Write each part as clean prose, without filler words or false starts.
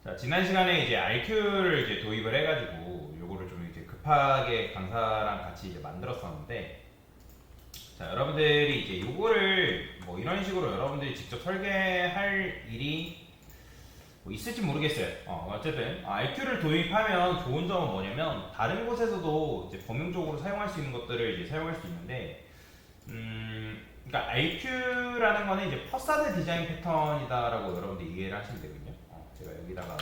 자, 지난 시간에 이제 RQ를 이제 도입을 해가지고 요거를 좀 이제 급하게 강사랑 같이 이제 만들었었는데, 자, 여러분들이 이제 요거를 뭐 이런 식으로 여러분들이 직접 설계할 일이 뭐 있을지 모르겠어요. 어쨌든 RQ를 도입하면 좋은 점은 뭐냐면 다른 곳에서도 이제 범용적으로 사용할 수 있는 것들을 이제 사용할 수 있는데, 그러니까 RQ라는 거는 이제 퍼사드 디자인 패턴이다라고 여러분들이 이해를 하시면 되거든요. 제가 여기다가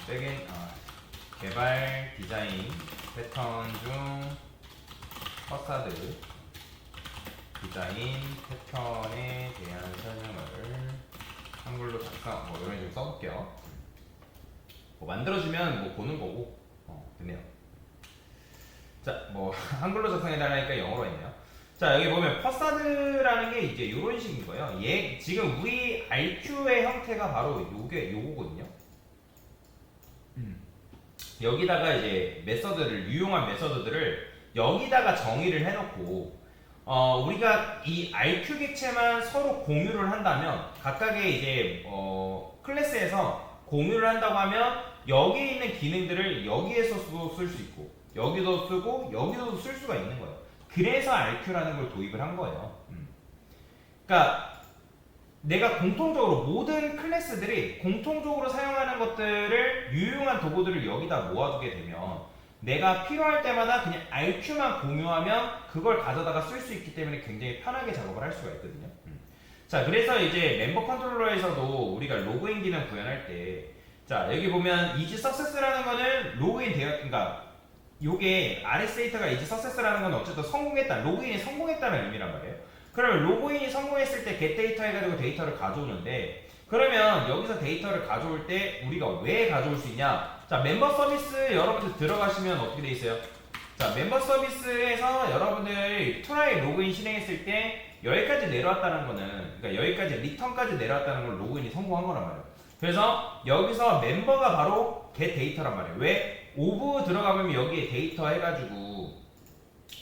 백엔 개발 디자인 패턴 중 퍼사드 디자인 패턴에 대한 설명을 한글로 작성 뭐 이런 식으로 써볼게요. 뭐 만들어주면 뭐 보는 거고 됐네요. 자, 뭐 한글로 작성해달라니까 영어로 했네요. 자, 여기 보면 퍼사드라는 게 이제 이런 식인 거예요. 지금 우리 RQ의 형태가 바로 요거거든요. 여기다가 이제 유용한 메서드들을 여기다가 정의를 해놓고, 우리가 이 RQ 객체만 서로 공유를 한다면, 각각의 이제, 클래스에서 공유를 한다고 하면, 여기에 있는 기능들을 여기에서도 쓸 수 있고, 여기도 쓰고, 여기서도 쓸 수가 있는 거예요. 그래서 RQ라는 걸 도입을 한 거예요. 그러니까, 내가 공통적으로 모든 클래스들이 공통적으로 사용하는 것들을 유용한 도구들을 여기다 모아두게 되면 내가 필요할 때마다 그냥 RQ만 공유하면 그걸 가져다가 쓸 수 있기 때문에 굉장히 편하게 작업을 할 수가 있거든요. 자, 그래서 이제 멤버 컨트롤러에서도 우리가 로그인 기능 구현할 때, 자, 여기 보면 이지 석세스라는 거는 로그인 그러니까 요게 RS 데이터가 이지 석세스라는 건 어쨌든 성공했다, 로그인이 성공했다는 의미란 말이에요. 그러면 로그인이 성공했을 때 get 데이터 해가지고 데이터를 가져오는데, 그러면 여기서 데이터를 가져올 때 우리가 왜 가져올 수 있냐? 자, 멤버 서비스 여러분들 들어가시면 어떻게 돼 있어요? 자, 멤버 서비스에서 여러분들 트라이 로그인 실행했을 때 여기까지 내려왔다는 거는, 그러니까 여기까지 리턴까지 내려왔다는 걸 로그인이 성공한 거란 말이에요. 그래서 여기서 멤버가 바로 get 데이터란 말이에요. 왜? 오브 들어가면 여기에 데이터 해가지고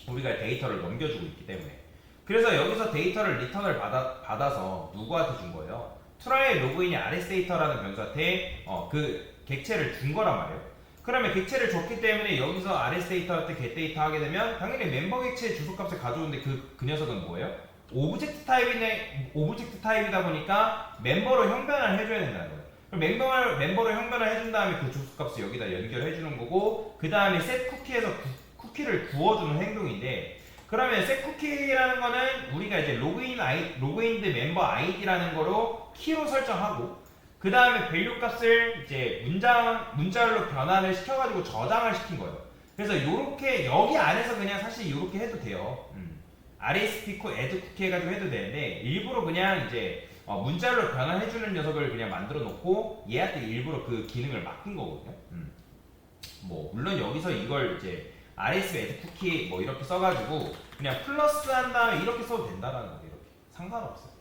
우리가 데이터를 넘겨주고 있기 때문에. 그래서 여기서 데이터를 리턴을 받아서 누구한테 준 거예요? 트라이 로그인이 RS 데이터라는 변수한테 그 객체를 준 거란 말이에요. 그러면 객체를 줬기 때문에 여기서 RS 데이터한테 get 데이터 하게 되면 당연히 멤버 객체의 주소값을 가져오는데 그 녀석은 뭐예요? 오브젝트 타입이다 보니까 멤버로 형변을 해줘야 된다는 거예요. 그럼 멤버로 형변을 해준 다음에 그 주소값을 여기다 연결해 주는 거고, 그 다음에 set 쿠키에서 쿠키를 구워주는 행동인데, 그러면 set 쿠키라는 거는 우리가 이제 로그인드 멤버 아이디라는 거로 키로 설정하고, 그 다음에 밸류 값을 이제 문자열로 변환을 시켜가지고 저장을 시킨 거예요. 그래서 요렇게 여기 안에서 그냥 사실 요렇게 해도 돼요. RSP add 쿠키 해가지고 해도 되는데, 일부러 그냥 이제 문자열로 변환해주는 녀석을 그냥 만들어 놓고 얘한테 일부러 그 기능을 맡긴 거거든요. 뭐 물론 여기서 이걸 이제 RSP add 쿠키 뭐 이렇게 써가지고 그냥 플러스 한 다음에 이렇게 써도 된다라는 거예요. 이렇게 상관없어요.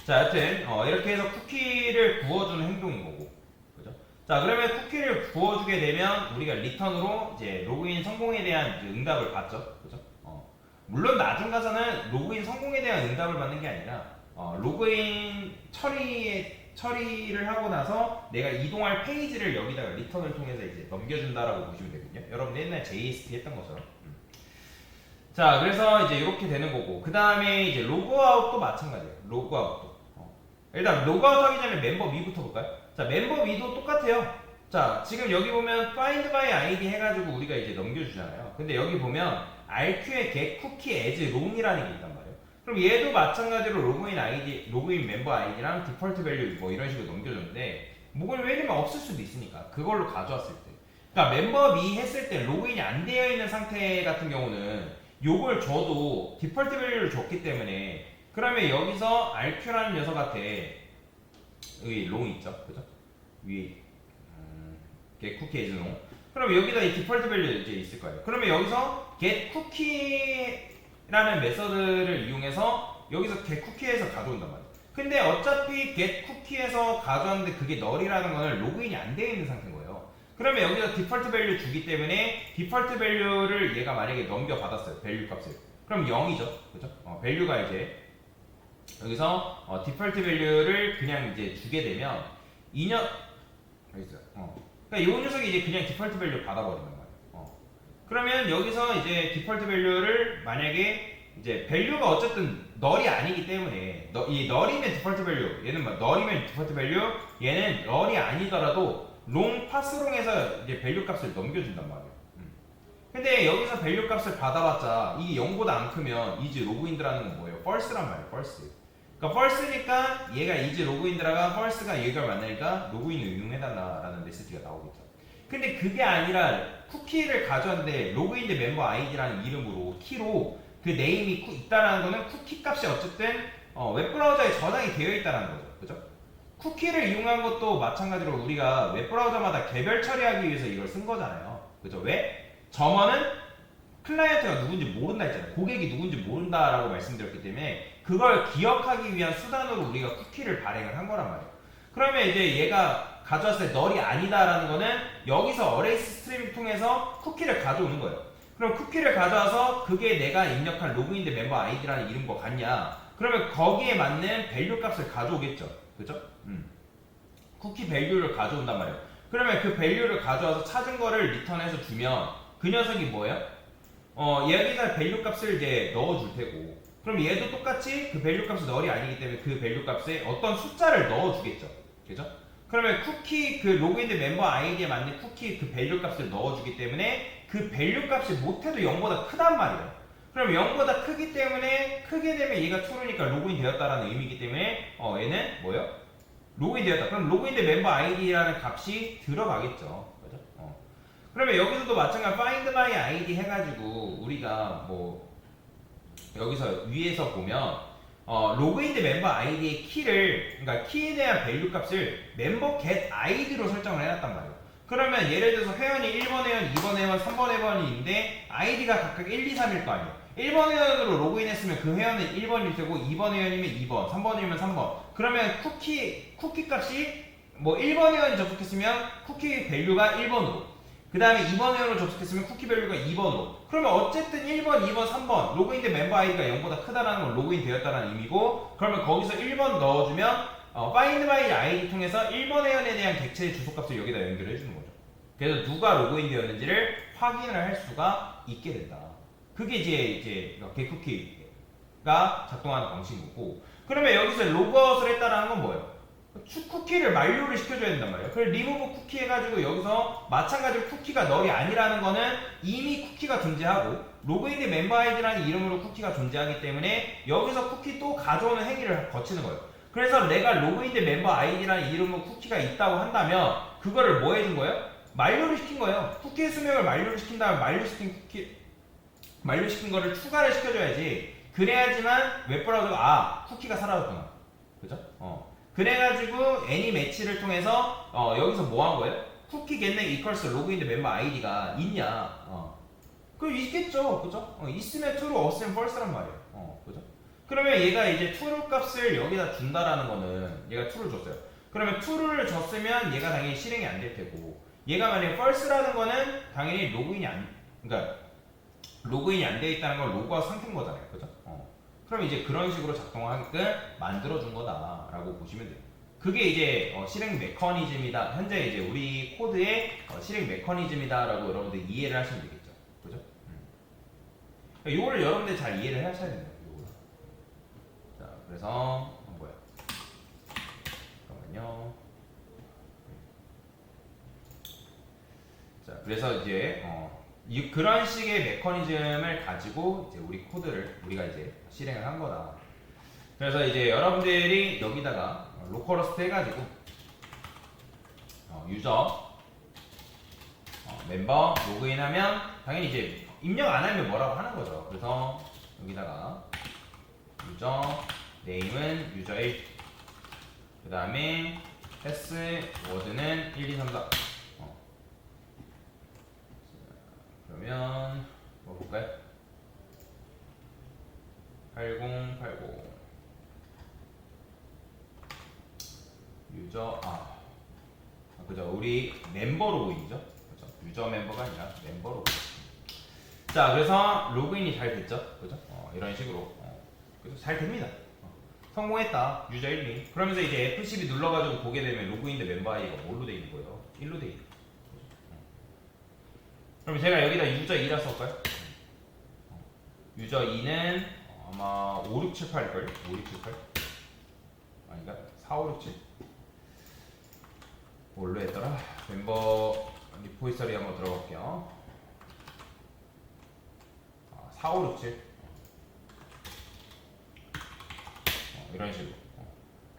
자, 여튼 이렇게 해서 쿠키를 구워주는 행동인 거고, 그죠? 자, 그러면 쿠키를 구워주게 되면 우리가 리턴으로 이제 로그인 성공에 대한 응답을 받죠, 그죠? 물론 나중 가서는 로그인 성공에 대한 응답을 받는 게 아니라 로그인 처리를 하고 나서 내가 이동할 페이지를 여기다가 리턴을 통해서 이제 넘겨준다라고 보시면 되거든요. 여러분 옛날 JSP 했던 것처럼. 자, 그래서 이제 이렇게 되는 거고, 그 다음에 이제 로그아웃도 마찬가지예요. 로그아웃도. 일단 로그아웃 하기 전에 member me부터 볼까요? 자, member me도 똑같아요. 자, 지금 여기 보면 find by id 해가지고 우리가 이제 넘겨주잖아요. 근데 여기 보면 RQ에 get cookie as long이라는 게 있단 말이에요. 그럼 얘도 마찬가지로 로그인 멤버 아이디랑 디폴트 밸류 뭐 이런 식으로 넘겨줬는데, 뭐걸 왜냐면 없을 수도 있으니까 그걸로 가져왔을 때, 그러니까 멤버 미 했을 때 로그인이 안 되어 있는 상태 같은 경우는 요걸 줘도 디폴트 밸류를 줬기 때문에, 그러면 여기서 RQ라는 녀석한테 여기 롱 있죠, 그죠? 위에 get cookie as long. 그럼 여기다 이 디폴트 밸류 이제 있을 거예요. 그러면 여기서 get cookie라는 메서드를 이용해서 여기서 get cookie에서 가져온단 말이에요. 근데 어차피 get cookie에서 가져왔는데 그게 널이라는 거는 로그인이 안 되어 있는 상태인 거예요. 그러면 여기서 디폴트 밸류 주기 때문에 디폴트 밸류를 얘가 만약에 넘겨받았어요, 밸류 값을. 그럼 0이죠, 그죠? 밸류가 이제 여기서 디폴트 밸류를 그냥 이제 주게 되면 2년 그러니까 이 녀석이 이제 그냥 디폴트 밸류 받아버린단 말이에요. 그러면 여기서 이제 디폴트 밸류를 만약에 이제 밸류가 어쨌든 널이 아니기 때문에 이 널이면 디폴트 밸류 얘는 뭐 널이면 디폴트 밸류 얘는 널이 아니더라도 롱 파스롱에서 이제 밸류 값을 넘겨준단 말이에요. 근데 여기서 밸류 값을 받아봤자 이게 0보다 안 크면 이제 로그인드라는 건 뭐예요? false란 말이에요. false. 그러니까 false니까 얘가 이제 로그인드라가 false가 얘가 만나니까 로그인을 응용해달라라는 메시지가 나오겠죠. 근데 그게 아니라 쿠키를 가져왔는데 로그인드 멤버 아이디라는 이름으로 키로 그 네임이 있다라는 거는 쿠키 값이 어쨌든 웹브라우저에 저장이 되어 있다는 거죠. 그죠? 쿠키를 이용한 것도 마찬가지로 우리가 웹브라우저마다 개별 처리하기 위해서 이걸 쓴 거잖아요. 그죠? 왜? 점원은 클라이언트가 누군지 모른다 했잖아요. 고객이 누군지 모른다라고 말씀드렸기 때문에 그걸 기억하기 위한 수단으로 우리가 쿠키를 발행을 한 거란 말이에요. 그러면 이제 얘가 가져왔을 때 널이 아니다라는 거는 여기서 어레이스 스트링 통해서 쿠키를 가져오는 거예요. 그럼 쿠키를 가져와서 그게 내가 입력한 로그인드 멤버 아이디라는 이름과 같냐? 그러면 거기에 맞는 밸류 값을 가져오겠죠. 그죠? 쿠키 밸류를 가져온단 말이에요. 그러면 그 밸류를 가져와서 찾은 거를 리턴해서 주면 그 녀석이 뭐예요? 여기다 밸류 값을 이제 넣어줄 테고 그럼 얘도 똑같이 그 밸류 값이 널이 아니기 때문에 그 밸류 값에 어떤 숫자를 넣어주겠죠. 그죠? 그러면 쿠키 그 로그인드 멤버 아이디에 맞는 쿠키 그 밸류 값을 넣어주기 때문에 그 밸류 값이 못해도 0보다 크단 말이에요. 그럼 0보다 크기 때문에 크게 되면 얘가 true니까 로그인 되었다라는 의미이기 때문에 얘는 뭐예요? 로그인 되었다. 그럼 로그인드 멤버 아이디라는 값이 들어가겠죠. 그죠? 그러면 여기서도 마찬가지로 find my id 해가지고 우리가 뭐 여기서 위에서 보면 로그인드 멤버 아이디의 키를 그러니까 키에 대한 밸류 값을 멤버 get id로 설정을 해놨단 말이에요. 그러면 예를 들어서 회원이 1번 회원, 2번 회원, 3번 회원이 있는데 아이디가 각각 1, 2, 3일 거 아니에요. 1번 회원으로 로그인했으면 그 회원은 1번일 테고 2번 회원이면 2번, 3번이면 3번. 그러면 쿠키 값이 뭐 1번 회원이 접속했으면 쿠키 밸류가 1번으로 그 다음에 2번 회원으로 접속했으면 쿠키 밸류가 2번으로 그러면 어쨌든 1번, 2번, 3번 로그인드 멤버 아이디가 0보다 크다라는 건 로그인 되었다는 의미고 그러면 거기서 1번 넣어주면 find my id 통해서 1번 회원에 대한 객체의 주소값을 여기다 연결해 주는 거죠. 그래서 누가 로그인 되었는지를 확인을 할 수가 있게 된다. 그게 이제 getCookie가 작동하는 방식이고 그러면 여기서 로그아웃을 했다라는 건 뭐예요? 쿠키를 만료를 시켜줘야 된단 말이에요. 그래서 remove 쿠키 해가지고 여기서 마찬가지로 쿠키가 널이 아니라는 거는 이미 쿠키가 존재하고 로그인드 멤버 아이디라는 이름으로 쿠키가 존재하기 때문에 여기서 쿠키 또 가져오는 행위를 거치는 거예요. 그래서 내가 로그인드 멤버 아이디라는 이름으로 쿠키가 있다고 한다면 그거를 뭐 해준 거예요? 만료를 시킨 거예요. 쿠키의 수명을 만료를 시킨 다음에 만료시킨 거를 추가를 시켜줘야지. 그래야지만 웹브라우저가 쿠키가 사라졌구나. 그죠? 그래가지고 any 매치를 통해서 여기서 뭐 한 거예요? 쿠키 getName equals 로그인드 멤버 아이디가 있냐? 그럼 있겠죠, 그죠? 있으면 true, 없으면 false란 말이에요. 그죠? 그러면 얘가 이제 true 값을 여기다 준다라는 거는 얘가 true를 줬어요. 그러면 true를 줬으면 얘가 당연히 실행이 안 될 테고 얘가 만약에 false라는 거는 당연히 그러니까 로그인이 안 되어 있다는 걸 로그아웃 상태인 거잖아요, 그죠? 그럼 이제 그런 식으로 작동하게끔 만들어준 거다라고 보시면 돼요. 그게 이제 실행 메커니즘이다. 현재 이제 우리 코드의 실행 메커니즘이다라고 여러분들 이해를 하시면 되겠죠. 그죠? 이거를 여러분들 잘 이해를 하셔야 됩니다. 요거를. 자, 그래서 뭐야? 잠깐만요. 자, 그래서 이제 그런 식의 메커니즘을 가지고 이제 우리 코드를 우리가 이제 실행을 한 거다. 그래서 이제 여러분들이 여기다가 로컬호스트 해가지고 유저 멤버 로그인하면 당연히 이제 입력 안 하면 뭐라고 하는 거죠. 그래서 여기다가 유저 네임은 유저 1, 그 다음에 패스워드는 1, 2, 3, 4. 그러면 뭐 볼까요? 8080 유저 그죠? 우리 멤버 로그인이죠? 그죠? 유저 멤버가 아니라 멤버 로그인. 자, 그래서 로그인이 잘 됐죠? 그죠? 이런 식으로 그죠? 잘 됩니다. 성공했다. 유저 1인. 그러면서 이제 F12 눌러가지고 보게 되면 로그인 대 멤버 아이디가 뭘로 돼 있는 거예요? 1로 돼 있는 거예요. 그럼 제가 여기다 유저 2라 써볼까요? 유저 2는 아마 5678일걸? 5678? 아닌가? 4567? 뭘로 했더라? 멤버 리포지터리 한번 들어볼게요. 4567 이런 식으로.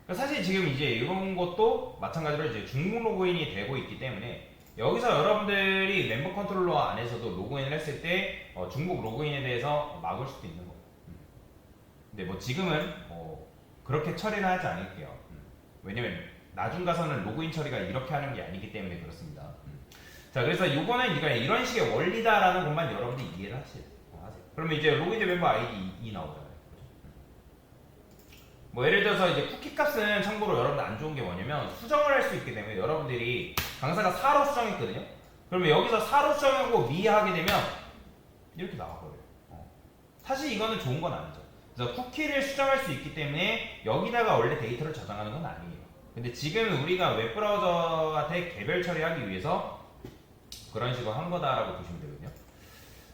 그러니까 사실 지금 이제 이런 것도 마찬가지로 이제 중복 로그인이 되고 있기 때문에 여기서 여러분들이 멤버 컨트롤러 안에서도 로그인을 했을 때 중복 로그인에 대해서 막을 수도 있는 거고. 근데 뭐 지금은 그렇게 처리를 하지 않을게요. 왜냐면 나중 가서는 로그인 처리가 이렇게 하는 게 아니기 때문에 그렇습니다. 자, 그래서 이거는 이런 식의 원리다라는 것만 여러분들이 이해를 하세요. 그러면 이제 로그인 된 멤버 아이디 2 나오잖아요. 뭐 예를 들어서 이제 쿠키 값은 참고로 여러분들 안 좋은 게 뭐냐면 수정을 할 수 있기 때문에 여러분들이 강사가 4로 수정했거든요. 그러면 여기서 4로 수정하고 미하게 되면 이렇게 나와버려요. 사실 이거는 좋은 건 아니죠. 그래서 쿠키를 수정할 수 있기 때문에 여기다가 원래 데이터를 저장하는 건 아니에요. 근데 지금 우리가 웹브라우저한테 개별 처리하기 위해서 그런 식으로 한 거다라고 보시면 되거든요.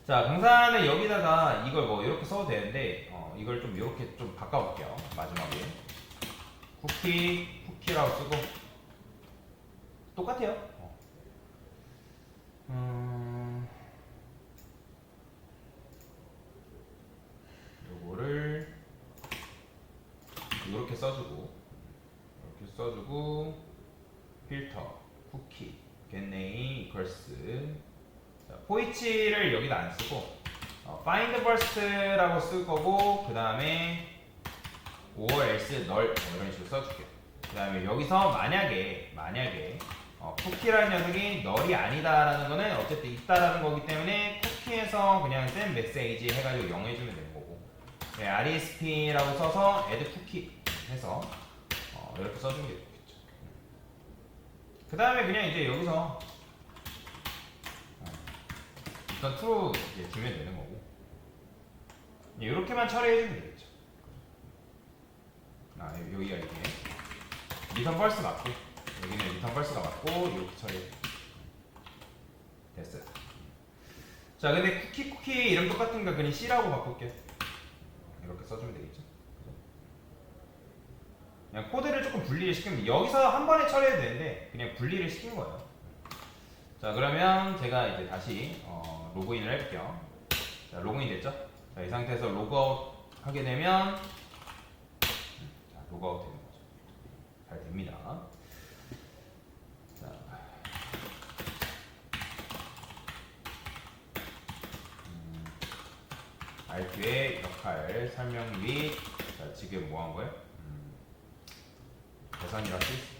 자, 강사는 여기다가 이걸 뭐 이렇게 써도 되는데 이걸 좀 이렇게 좀 바꿔볼게요. 마지막에 쿠키라고 쓰고 똑같아요. 요거를 이렇게 써주고 필터 쿠키 getName equals 포이치를 여기다 안 쓰고 find first라고 쓸 거고 그 다음에 or else null 이런 식으로 써줄게요. 그 다음에 여기서 만약에 쿠키라는 녀석이 null이 아니다라는 거는 어쨌든 있다라는 거기 때문에 쿠키에서 그냥 send message 해가지고 0 해주면 되는 거고 RESP라고 써서 add cookie 해서 이렇게 써주는 게 좋겠죠. 그 다음에 그냥 이제 여기서 일단 true 이제 주면 되는 거고 이렇게만 처리해주면 되겠죠. 여기가 이게 return false 맞고 여기는 return false가 맞고 이렇게 처리 됐어요. 자, 근데 쿠키 이름 똑같은가 그냥 C라고 바꿀게요. 이렇게 써주면 되겠죠. 그냥 코드를 조금 분리를 시키면 여기서 한 번에 처리해도 되는데 그냥 분리를 시킨 거예요. 자, 그러면 제가 이제 다시 로그인을 해볼게요. 자, 로그인 됐죠? 자, 이 상태에서 로그아웃 하게 되면 자, 로그아웃 되는 거죠. 잘 됩니다. 자, RQ의 역할 설명 및 자, 지금 뭐 한 거예요? 계산이라 쓸 수